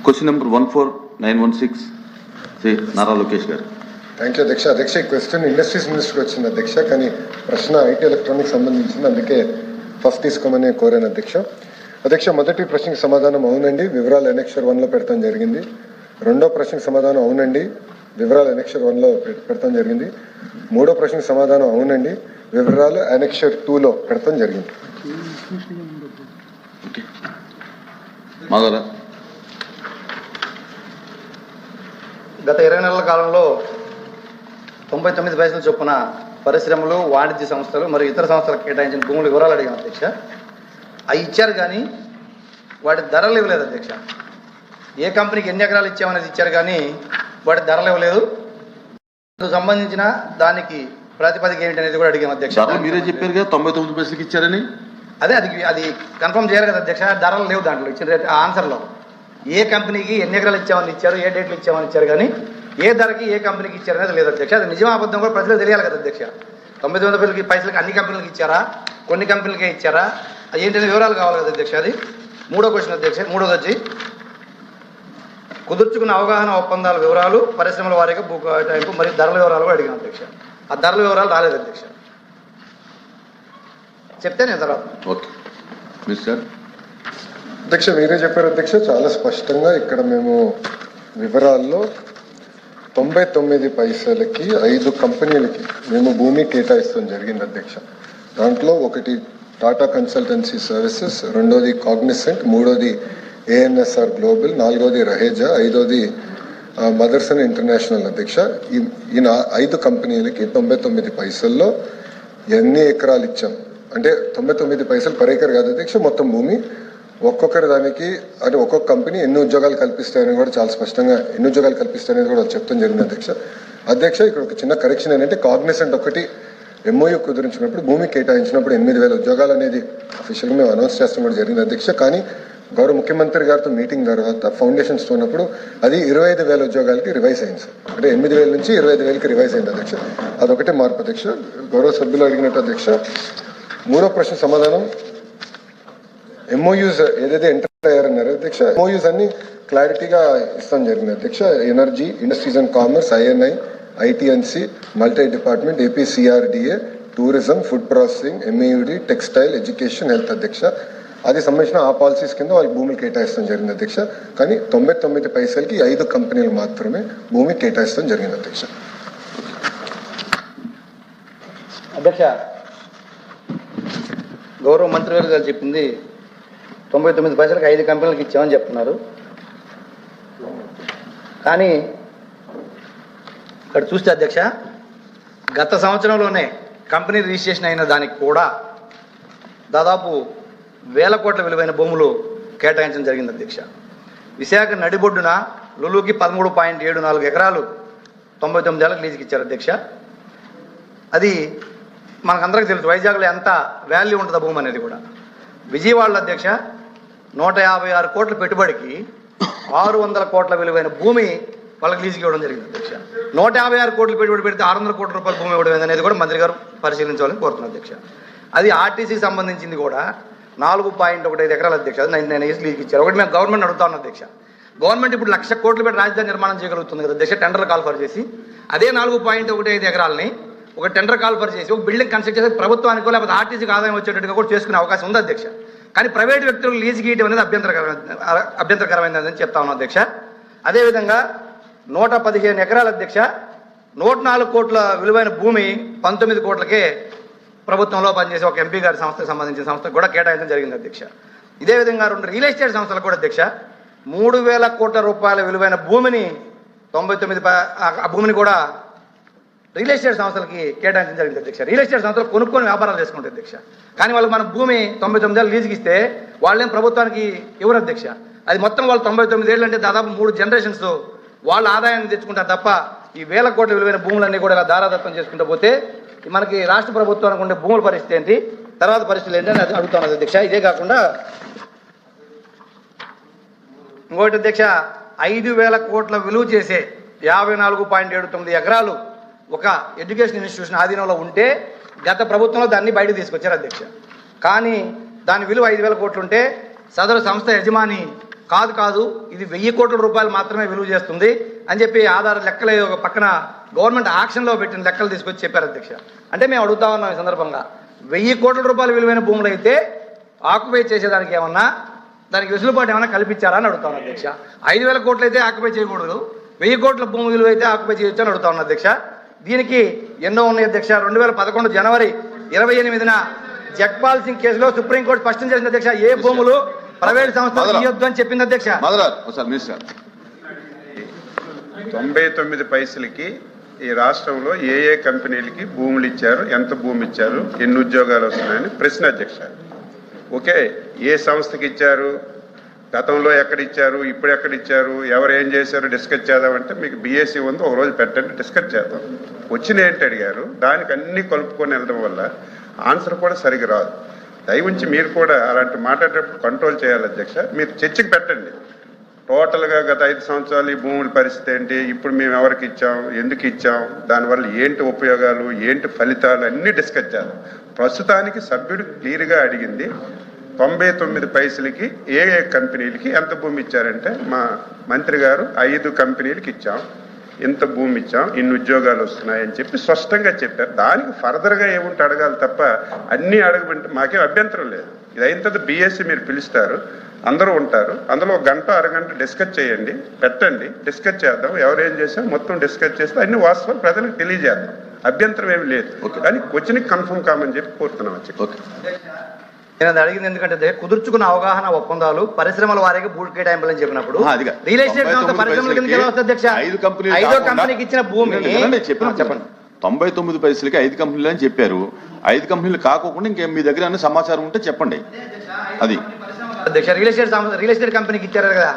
Question number 14916 Shri Nara Lokesh గారు. Thank you అధ్యక్ష. అధ్యక్ష, ఈ క్వశ్చన్ ఇండస్ట్రీస్ మినిస్టర్కి వచ్చింది అధ్యక్ష, కానీ ప్రశ్న ఐటీ ఎలక్ట్రానిక్స్ సంబంధించింది, అందుకే ఫస్ట్ తీసుకోమని కోరాను అధ్యక్ష. అధ్యక్ష, మొదటి ప్రశ్నకి సమాధానం అవునండి, వివరాలు ఎనెక్షర్ 1లో పెడతాం జరిగింది. రెండో ప్రశ్నకి సమాధానం అవునండి, వివరాలు ఎనెక్షర్ 1లో పెడతాం జరిగింది. మూడో ప్రశ్నకి సమాధానం అవునండి, వివరాలు ఎనెక్షర్ 2లో పెడతాం జరిగింది. గత 20 నెలల కాలంలో 99 పైసల చొప్పున పరిశ్రమలు, వాణిజ్య సంస్థలు మరియు ఇతర సంస్థలకు కేటాయించిన భూముల వివరాలు అడిగాను అధ్యక్ష. అవి ఇచ్చారు కానీ వాటి ధరలు ఇవ్వలేదు అధ్యక్ష. ఏ కంపెనీకి ఎన్ని ఎకరాలు ఇచ్చామనేది ఇచ్చారు కానీ వాటి ధరలు ఇవ్వలేదు. సంబంధించిన దానికి ప్రాతిపదిక ఏంటనేది కూడా అడిగాను అధ్యక్ష. మీరే చెప్పారు కదా 99 పైసలకి ఇచ్చారని. అదే అది కన్ఫర్మ్ చేయాలి కదా అధ్యక్ష. ధరలు లేవు దాంట్లో ఇచ్చిన ఆన్సర్లో. ఏ కంపెనీకి ఎన్ని ఎకరాలు ఇచ్చామని ఇచ్చారు, ఏ డేట్లు ఇచ్చామని ఇచ్చారు, కానీ ఏ ధరకి ఏ కంపెనీకి ఇచ్చారు అనేది లేదు అధ్యక్ష. అది నిజం అబద్ధం కూడా ప్రజలకు తెలియాలి కదా అధ్యక్ష. 99 పైసలకి అన్ని కంపెనీలకు ఇచ్చారా, కొన్ని కంపెనీలకే ఇచ్చారా, ఏంటనే వివరాలు కావాలి కదా అధ్యక్ష. అది మూడో క్వశ్చన్ అధ్యక్ష. మూడోది వచ్చి కుదుర్చుకున్న అవగాహన ఒప్పందాల వివరాలు, పరిశ్రమల వారీగా భూ కేటాయింపు మరియు ధరల వివరాలు కూడా అడిగాను అధ్యక్ష. ఆ ధరల వివరాలు రాలేదు అధ్యక్ష. చెప్తే నేను తర్వాత. ఓకే మిస్టర్ అధ్యక్ష, మీరే చెప్పారు అధ్యక్ష. చాలా స్పష్టంగా ఇక్కడ మేము వివరాల్లో 99 పైసలకి 5 కంపెనీలకి మేము భూమి కేటాయిస్తాం జరిగింది అధ్యక్ష. దాంట్లో ఒకటి టాటా కన్సల్టెన్సీ సర్వీసెస్, రెండోది కాగ్నిసెంట్, మూడోది ఏఎన్ఎస్ఆర్ గ్లోబల్, నాలుగోది రహేజా, ఐదోది మదర్సన్ ఇంటర్నేషనల్ అధ్యక్ష. ఈ 5 కంపెనీలకి 99 పైసల్లో ఎన్ని ఎకరాలు ఇచ్చాం అంటే 99 పైసలు పర్ ఎకర్ కాదు అధ్యక్ష, మొత్తం భూమి. ఒక్కొక్కరి దానికి అంటే ఒక్కొక్క కంపెనీ ఎన్ని ఉద్యోగాలు కల్పిస్తాయని కూడా చాలా స్పష్టంగా ఎన్ని ఉద్యోగాలు కల్పిస్తాయనేది కూడా చెప్తాం జరిగింది అధ్యక్ష. అధ్యక్ష, ఇక్కడ ఒక చిన్న కరెక్షన్ ఏంటంటే కాగ్నిసెంట్ ఒకటి ఎంఓయూ కుదిరించినప్పుడు భూమి కేటాయించినప్పుడు 8,000 ఉద్యోగాలు అనేది అఫీషియల్గా మేము అనౌన్స్ చేస్తాం కూడా జరిగింది అధ్యక్ష. కానీ గౌరవ ముఖ్యమంత్రి గారితో మీటింగ్ తర్వాత ఫౌండేషన్స్ ఉన్నప్పుడు అది 25,000 ఉద్యోగాలకి రివైజ్ అయింది సార్. అంటే 8,000 నుంచి 25,000కి రివైజ్ అయింది అధ్యక్ష. అదొకటే మార్పు అధ్యక్ష. గౌరవ సభ్యులు అడిగినట్టు అధ్యక్ష, మూడో ప్రశ్న సమాధానం ఎంఓయూస్ ఏదైతే ఎంటర్ అయ్యారన్నారు అధ్యక్ష, ఎంఓయూస్ అన్ని క్లారిటీగా ఇస్తాం జరిగింది అధ్యక్ష. Energy, industries and commerce, INI, ITNC, multi department, APCRDA, tourism, food processing, MAUD, textile, education, health అధ్యక్ష. అది సంబంధించిన ఆ పాలసీస్ కింద వాళ్ళకి భూములు కేటాయిస్తాం జరిగింది అధ్యక్ష. కానీ 99 పైసలకి 5 కంపెనీలు మాత్రమే భూమి కేటాయిస్తాం జరిగింది అధ్యక్ష. అధ్యక్ష, గౌరవ మంత్రివర్గ గారు చెప్పింది 99 పైసలకి 5 కంపెనీలకు ఇచ్చామని చెప్తున్నారు. కానీ ఇక్కడ చూస్తే అధ్యక్ష, గత సంవత్సరంలోనే కంపెనీ రిజిస్ట్రేషన్ అయిన దానికి కూడా దాదాపు 1,000 కోట్ల విలువైన భూములు కేటాయించడం జరిగింది అధ్యక్ష. విశాఖ నడిబొడ్డున లులుకి 13.74 ఎకరాలు 99 ఏళ్ళకి లీజుకి ఇచ్చారు అధ్యక్ష. అది మనకందరికీ తెలుసు వైజాగ్లో ఎంత వాల్యూ ఉంటుందో భూమి అనేది కూడా. విజయవాడలో అధ్యక్ష 156 కోట్ల పెట్టుబడికి 600 కోట్ల విలువైన భూమి వాళ్ళకి లీజుకి ఇవ్వడం జరిగింది అధ్యక్ష. 156 కోట్లు పెట్టుబడి పెడితే 600 కోట్ల రూపాయల భూమి ఇవ్వడం అనేది కూడా మంత్రి గారు పరిశీలించాలని కోరుతున్నాను అధ్యక్ష. అది ఆర్టీసీకి సంబంధించింది కూడా 4.15 ఎకరాల అధ్యక్ష. అది 99 ఇయర్స్ లీజుకి ఇచ్చారు. ఒకటి మేము గవర్నమెంట్ అడుగుతా ఉన్నాం అధ్యక్ష. గవర్నమెంట్ ఇప్పుడు 1,00,000 కోట్లు పెట్టి రాజధాని నిర్మాణం చేయగలుగుతుంది కదా అధ్యక్ష, టెండర్ కాల్ఫర్ చేసి. అదే 4.15 ఎకరాలని ఒక టెండర్ కాల్ఫర్ చేసి ఒక బిల్డింగ్ కన్స్ట్రక్ట్ చేసి ప్రభుత్వానికి లేకపోతే ఆర్టీసీకి ఆదాయం వచ్చేటట్టుగా కూడా చేసుకునే అవకాశం ఉంది అధ్యక్ష. కానీ ప్రైవేట్ వ్యక్తులకు లీజుకి ఇవ్వడం అనేది అభ్యంతరకరమైనదని చెప్తా ఉన్నాం అధ్యక్ష. అదేవిధంగా 115 ఎకరాల అధ్యక్ష, 104 కోట్ల విలువైన భూమి 19 కోట్లకే ప్రభుత్వంలో పనిచేసే ఒక ఎంపీ గారి సంస్థకు సంబంధించిన సంస్థకు కూడా కేటాయించడం జరిగింది అధ్యక్ష. ఇదే విధంగా 2 రియల్ ఎస్టేట్ సంస్థలకు కూడా అధ్యక్ష 3,000 కోట్ల రూపాయల విలువైన భూమిని 99 ఆ భూమిని కూడా రియల్ ఎస్టేట్ సంస్థలకి కేటాయించడం జరిగింది అధ్యక్ష. రియల్ ఎస్టేట్ సంస్థలు కొనుక్కొని వ్యాపారాలు చేసుకుంటారు అధ్యక్ష. కానీ వాళ్ళు మన భూమి 99 ఏళ్ళు లీజుకి ఇస్తే వాళ్ళేం ప్రభుత్వానికి ఇవ్వరు అధ్యక్ష. అది మొత్తం వాళ్ళు 99 ఏళ్ళు అంటే దాదాపు 3 జనరేషన్స్ వాళ్ళ ఆదాయాన్ని తెచ్చుకుంటారు తప్ప ఈ 1,000 కోట్ల విలువైన భూములన్నీ కూడా ఇలా దారాదత్తం చేసుకుంటూ పోతే మనకి రాష్ట్ర ప్రభుత్వానికి ఉండే భూముల పరిస్థితి ఏంటి, తర్వాత పరిస్థితులు ఏంటి అని అడుగుతున్నది అధ్యక్ష. ఇదే కాకుండా ఇంకోటి అధ్యక్ష, 5,000 కోట్ల విలువ చేసే 54.79 ఎకరాలు ఒక ఎడ్యుకేషన్ ఇన్స్టిట్యూషన్ ఆధీనంలో ఉంటే గత ప్రభుత్వంలో దాన్ని బయటకు తీసుకొచ్చారు అధ్యక్ష. కానీ దాని విలువ 5,000 కోట్లు ఉంటే సదరు సంస్థ యజమాని కాదు ఇది 1000 కోట్ల రూపాయలు మాత్రమే విలువ చేస్తుంది అని చెప్పి ఆధార లెక్కలు ఒక పక్కన గవర్నమెంట్ ఆక్షన్లో పెట్టిన లెక్కలు తీసుకొచ్చి చెప్పారు అధ్యక్ష. అంటే మేము అడుగుతా ఉన్నాం ఈ సందర్భంగా 1000 కోట్ల రూపాయల విలువైన భూములు అయితే ఆక్యుపై చేసేదానికి ఏమన్నా దానికి వెసులుబాటు ఏమన్నా కల్పించారా అని అడుగుతా ఉన్నాను అధ్యక్ష. 5000 కోట్లు అయితే ఆక్యుపై చేయకూడదు, 1000 కోట్ల భూమి విలువ అయితే ఆక్యుపై చేయొచ్చు అని అడుగుతా ఉన్నాను అధ్యక్ష. దీనికి ఎన్నో ఉన్నాయి అధ్యక్ష. 2011 జనవరి 28న జగ్పాల్ సింగ్ కేసులో సుప్రీంకోర్టు స్పష్టం చేసింది అధ్యక్ష, ఏ భూములు ప్రైవేట్ సంస్థలు ఇవ్వద్దు అని చెప్పింది అధ్యక్ష. 99 పైసలకి ఈ రాష్ట్రంలో ఏ కంపెనీలకి భూములు ఇచ్చారు, ఎంత భూమి ఇచ్చారు, ఎన్ని ఉద్యోగాలు వస్తున్నాయని ప్రశ్న అధ్యక్ష. ఓకే, ఏ సంస్థకి ఇచ్చారు, గతంలో ఎక్కడ ఇచ్చారు, ఇప్పుడు ఎక్కడ ఇచ్చారు, ఎవరు ఏం చేశారు డిస్కస్ చేద్దామంటే మీకు బీఎస్సీ ఉంది, ఒక రోజు పెట్టండి డిస్కస్ చేద్దాం. వచ్చిన ఏంటి అడిగారు, దానికి అన్ని కలుపుకొని వెళ్ళడం వల్ల ఆన్సర్ కూడా సరిగ్గా రాదు. దయవుంచి మీరు కూడా అలాంటి మాట్లాడేటప్పుడు కంట్రోల్ చేయాలి అధ్యక్ష. మీరు చర్చకి పెట్టండి టోటల్గా గత 5 సంవత్సరాలు ఈ భూముల పరిస్థితి ఏంటి, ఇప్పుడు మేము ఎవరికి ఇచ్చాం, ఎందుకు ఇచ్చాం, దానివల్ల ఏంటి ఉపయోగాలు, ఏంటి ఫలితాలు అన్నీ డిస్కస్ చేద్దాం. ప్రస్తుతానికి సభ్యుడు క్లియర్గా అడిగింది 99 పైసలకి ఏ కంపెనీలకి ఎంత భూమి ఇచ్చారంటే మా మంత్రి గారు 5 కంపెనీలకి ఇచ్చాం, ఇంత భూమి ఇచ్చాం, ఇన్ని ఉద్యోగాలు వస్తున్నాయని చెప్పి స్పష్టంగా చెప్పారు. దానికి ఫర్దర్గా ఏముంటే అడగాలి తప్ప అన్నీ అడగమంటే మాకేం అభ్యంతరం లేదు. ఇది అయిన తర్వాత బీఎస్సీ మీరు పిలుస్తారు, అందరూ ఉంటారు, అందులో 1 గంట అరగంట డిస్కస్ చేయండి, పెట్టండి, డిస్కస్ చేద్దాం. ఎవరేం చేసాం మొత్తం డిస్కస్ చేస్తే అన్ని వాస్తవాలు ప్రజలకు తెలియజేద్దాం. అభ్యంతరం ఏమి లేదు. కానీ క్వశ్చన్కి కన్ఫర్మ్ కామని చెప్పి కోరుతున్నాం అధ్యక్ష. నేను అది అడిగింది ఎందుకంటే కుదుర్చుకున్న అవగాహన ఒప్పందాలు పరిశ్రమల వారికి భూ కేటాయింపులు అని చెప్పినప్పుడు రియల్ ఎస్టేట్ సంస్థ పరిశ్రమల కింద ఎలా వస్తుంది అధ్యక్ష? 5 కంపెనీకి ఇచ్చిన భూమి చెప్పండి. 99 పైసలకి 5 కంపెనీలు అని చెప్పారు. 5 కంపెనీలు కాకుండా ఇంకేం మీ దగ్గర అన్న సమాచారం ఉంటే చెప్పండి. అది అధ్యక్ష రియల్ ఎస్టేట్ కంపెనీకి ఇచ్చారు కదా,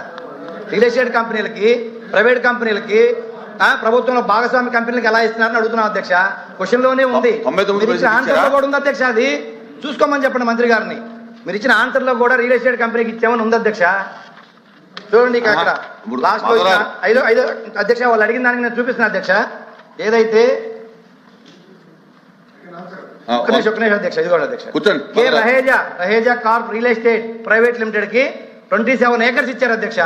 రియల్ ఎస్టేట్ కంపెనీలకి ప్రైవేట్ కంపెనీలకి ప్రభుత్వంలో భాగస్వామి కంపెనీలకు ఎలా ఇస్తున్నారని అడుగుతున్నాం అధ్యక్ష. క్వశ్చన్ లోనే ఉంది, ఆన్సర్ కూడా ఉంది అధ్యక్ష. అది చూసుకోమని చెప్పండి మంత్రి గారిని. మీరు ఇచ్చిన ఆన్సర్ లో కూడా రియల్ ఎస్టేట్ కంపెనీకి ఇచ్చామని ఉంది అధ్యక్ష. చూడండి అక్కడ లాస్ట్ లో 5 అధ్యక్ష వాళ్ళు అడిగిన దానికి నేను చూపిస్తున్నా అధ్యక్ష. ఏదైతే ఒక్క నిమిషం అధ్యక్ష, ఇది కూడా అధ్యక్ష. K Raheja corp real estate private limited కి 27 ఏకర్స్ ఇచ్చారు అధ్యక్ష.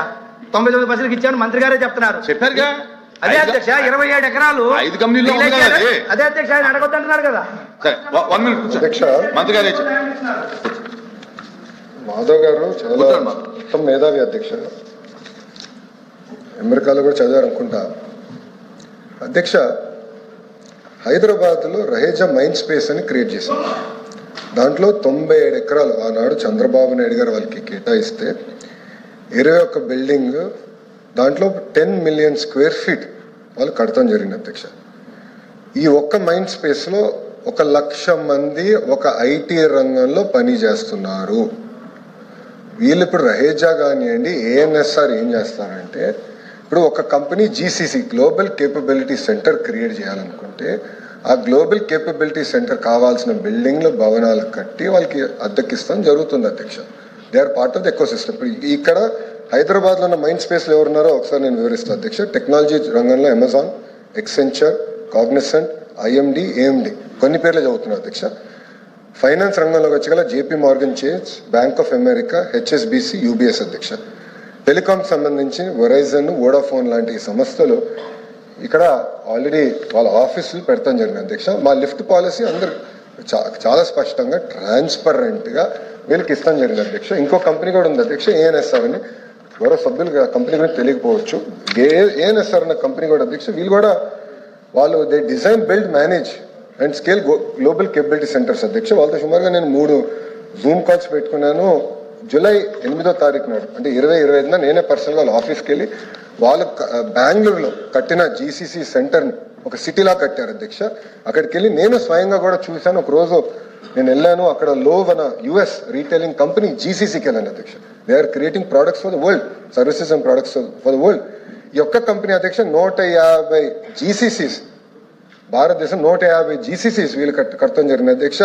99 పైసలకి ఇచ్చామని మంత్రి గారే చెప్తున్నారు. చెప్పారుగా. అదే అధ్యక్ష 27 ఎకరాలు 5 కంపెనీలు. అదే అధ్యక్ష ఆయన అడగొద్దంటున్నారు కదా. అధ్యక్ష మంత్రి గారే మాధవ్ గారు చాలా మొత్తం మేధావి అధ్యక్ష, అమెరికాలో కూడా చదివారు అనుకుంటా. అధ్యక్ష, హైదరాబాద్లో రహేజా మైండ్ స్పేస్ అని క్రియేట్ చేశారు. దాంట్లో 97 ఎకరాలు ఆనాడు చంద్రబాబు నాయుడు గారు వాళ్ళకి కేటాయిస్తే 21 బిల్డింగ్, దాంట్లో 10 మిలియన్ స్క్వేర్ ఫీట్ వాళ్ళు కడతాం జరిగింది అధ్యక్ష. ఈ ఒక్క మైండ్ స్పేస్లో 1,00,000 మంది ఒక ఐటీ రంగంలో పని చేస్తున్నారు. వీళ్ళు ఇప్పుడు రహేజా కానివ్వండి, ఏఎన్ఎస్ఆర్ ఏం చేస్తారంటే, ఇప్పుడు ఒక company GCC global capability centre create చేయాలనుకుంటే ఆ గ్లోబల్ కేపబిలిటీ సెంటర్ కావాల్సిన బిల్డింగ్లు భవనాలు కట్టి వాళ్ళకి అద్దెకిస్తాం జరుగుతుంది అధ్యక్ష. They are part of the ecosystem. ఇప్పుడు ఇక్కడ హైదరాబాద్లో ఉన్న మైండ్ స్పేస్లో ఎవరున్నారో ఒకసారి నేను వివరిస్తాను అధ్యక్ష. టెక్నాలజీ రంగంలో Amazon, Accenture, Cognizant, IMD, AMD కొన్ని పేర్లు చదువుతున్నారు అధ్యక్ష. ఫైనాన్స్ రంగంలోకి వచ్చగల JP Morgan Chase, bank of America, HSBC, UBS అధ్యక్ష. టెలికాం సంబంధించి వెరైజన్, వోడాఫోన్ లాంటి సంస్థలు ఇక్కడ ఆల్రెడీ వాళ్ళ ఆఫీసులు పెడతాం జరిగింది అధ్యక్ష. మా లిఫ్ట్ పాలసీ అందరు చాలా స్పష్టంగా ట్రాన్స్పరెంట్గా వీళ్ళకి ఇస్తాం జరిగింది అధ్యక్ష. ఇంకో కంపెనీ కూడా ఉంది అధ్యక్ష, ఏఎన్ఎస్ఆర్ అని. ఎవరో సభ్యులు కంపెనీ గురించి తెలియకపోవచ్చు. ఏఎన్ఎస్ఆర్ అన్న కంపెనీ కూడా అధ్యక్ష, వీళ్ళు కూడా వాళ్ళు they design, build, manage and scale global capability centres అధ్యక్ష. వాళ్ళతో సుమారుగా నేను 3 జూమ్ కాల్స్ పెట్టుకున్నాను. జూలై 8వ తారీఖు నాడు, అంటే 2025 నేనే పర్సనల్గా వాళ్ళ ఆఫీస్కి వెళ్ళి వాళ్ళు బెంగళూరులో కట్టిన జీసీసీ సెంటర్ని ఒక సిటీలా కట్టారు అధ్యక్ష. అక్కడికి వెళ్ళి నేను స్వయంగా కూడా చూశాను. ఒక రోజు నేను వెళ్ళాను, అక్కడ లోవన యుఎస్ రీటైలింగ్ కంపెనీ జీసీసీకి వెళ్ళాను అధ్యక్ష. They are creating products for the world, services and products for the world. ఈ ఒక్క కంపెనీ అధ్యక్ష 150 జీసీసీస్, భారతదేశం 150 జీసీసీస్ వీళ్ళు కడతాం జరిగింది అధ్యక్ష.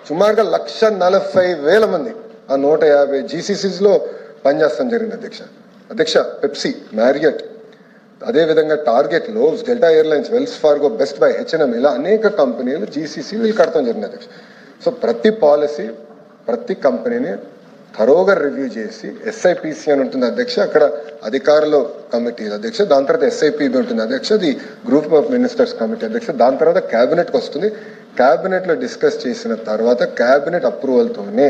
సుమారుగా 140,000 మంది ఆ 150 జీసీసీస్లో పనిచేస్తాం జరిగింది అధ్యక్ష. అధ్యక్ష, పెప్సీ, మ్యారియట్, అదేవిధంగా Target, Lowe's, Delta Airlines, Wells Fargo, Best Buy, HNM, ఇలా అనేక కంపెనీలు జీసీసీ వీళ్ళు కడతాం జరిగింది అధ్యక్ష. సో ప్రతి పాలసీ, ప్రతి కంపెనీని థరోగా రివ్యూ చేసి ఎస్ఐపిసి అని ఉంటుంది అధ్యక్ష, అక్కడ అధికారుల కమిటీ అధ్యక్ష, దాని తర్వాత ఎస్ఐపిబి ఉంటుంది అధ్యక్ష, the group of ministers committee అధ్యక్ష, దాని తర్వాత క్యాబినెట్కి వస్తుంది. క్యాబినెట్లో డిస్కస్ చేసిన తర్వాత క్యాబినెట్ అప్రూవల్తోనే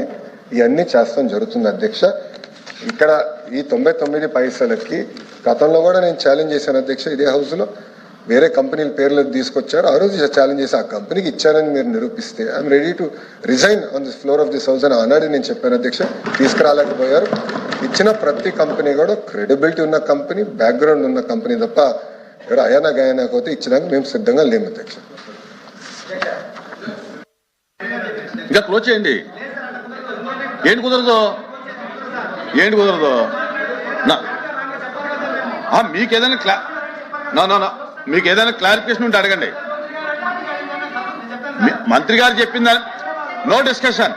ఇవన్నీ చేస్తాం జరుగుతుంది అధ్యక్ష. ఇక్కడ ఈ 99 పైసలకి గతంలో కూడా నేను ఛాలెంజ్ చేశాను అధ్యక్ష, ఇదే హౌస్లో వేరే కంపెనీల పేర్లు తీసుకొచ్చారు. ఆ రోజు ఛాలెంజ్ చేసి ఆ కంపెనీకి ఇచ్చారని మీరు నిరూపిస్తే I'm ready to resign on this floor of this house అని ఆనాడు నేను చెప్పాను అధ్యక్ష. తీసుకురాలేకపోయారు. ఇచ్చిన ప్రతి కంపెనీ కూడా క్రెడిబిలిటీ ఉన్న కంపెనీ, బ్యాక్గ్రౌండ్ ఉన్న కంపెనీ తప్ప ఎవరు అయానా గయానా పోతే ఇచ్చడానికి మేము సిద్ధంగా లేము అధ్యక్ష. ఇంకా క్లోజ్ చేయండి. ఏంటి కుదరదు, ఏంటి కుదరదు? మీకు ఏదైనా మీకు ఏదైనా క్లారిఫికేషన్ ఉంటే అడగండి. మంత్రి గారు చెప్పిందా? No discussion.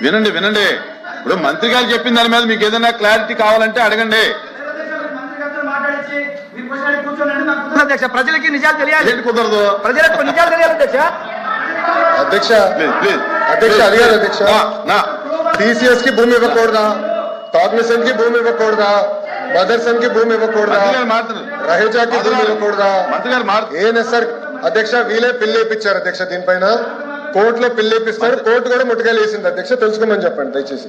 వినండి వినండి, ఇప్పుడు మంత్రి గారు చెప్పిన దాని మీద మీకు ఏదైనా క్లారిటీ కావాలంటే అడగండి. ప్రజలకి నిజాలు తెలియాలి. ఏంటి కుదరదు? ప్రజలకు నిజాలు తెలియాలి అధ్యక్ష. అధ్యక్ష ప్లీజ్ అధ్యక్ష అడిగారు అధ్యక్ష, టీసీఎస్ కి భూమి ఇవ్వకూడదా, కాగ్నిసెంట్ కి భూమి ఇవ్వకూడదా, మదర్సన్ కి భూమి ఇవ్వకూడదా, రహేజాకి భూమి ఇవ్వకూడదా, ఏఎన్ఎస్ఆర్ అధ్యక్ష వీలే పిల్లేపిచ్చారు అధ్యక్ష. దీనిపైన కోర్టులో పిల్లేపిస్తారు, కోర్టు కూడా ముట్టుకాయలు వేసింది అధ్యక్ష. తెలుసుకోమని చెప్పండి దయచేసి.